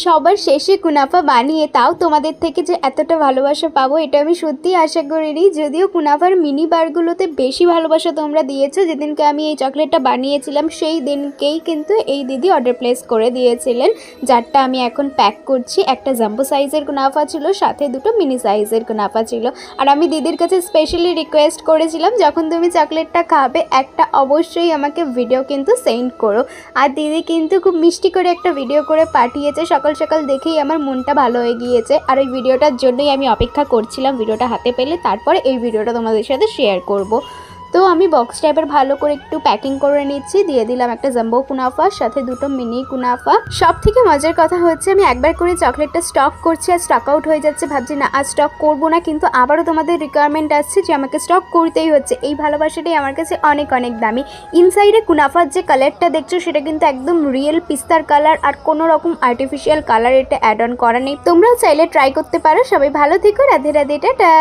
সবার শেষে কুনাফা বানিয়ে তাও তোমাদের থেকে যে এতটা ভালোবাসা পাবো এটা আমি সত্যিই আশা করিনি। যদিও কুনাফার মিনি বারগুলোতে বেশি ভালোবাসা তোমরা দিয়েছো। যেদিনকে আমি এই চকলেটটা বানিয়েছিলাম সেই দিনকেই কিন্তু এই দিদি অর্ডার প্লেস করে দিয়েছিলেন, যারটা আমি এখন প্যাক করছি। একটা জাম্বো সাইজের কুনাফা ছিল, সাথে দুটো মিনি সাইজের কুনাফা ছিল। আর আমি দিদির কাছে স্পেশালি রিকোয়েস্ট করেছিলাম যখন তুমি চকলেটটা খাবে একটা অবশ্যই আমাকে ভিডিও কিন্তু সেন্ড করো। আর দিদি কিন্তু খুব মিষ্টি করে একটা ভিডিও করে পাঠিয়েছে। সকাল সকাল দেখেই আমার মনটা ভালো হয়ে গিয়েছে। আর ওই ভিডিওটার জন্যই আমি অপেক্ষা করছিলাম ভিডিওটা হাতে পেলে তারপরে এই ভিডিওটা তোমাদের সাথে শেয়ার করব। তো আমি বক্স টাইপের ভালো করে একটু প্যাকিং করে নিচ্ছি। দিয়ে দিলাম একটা জাম্বো কুনাফা, সাথে দুটো মিনি কুনাফা। সব থেকে মজার কথা হচ্ছে আমি একবার করে চকলেটটা স্টক করছি আর স্টক আউট হয়ে যাচ্ছে। ভাবছি না আজ স্টক করবো না, কিন্তু আবারও তোমাদের রিকোয়ারমেন্ট আসছে যে আমাকে স্টক করতেই হচ্ছে। এই ভালোবাসাটাই আমার কাছে অনেক অনেক দামি। ইনসাইডে কুনাফার যে কালারটা দেখছো সেটা কিন্তু একদম রিয়েল পিস্তার কালার, আর কোনো রকম আর্টিফিশিয়াল কালার এটা অ্যাড অন করা নেই। তোমরাও চাইলে ট্রাই করতে পারো। সবাই ভালো থেকো, রাধে রাধে, টাটা।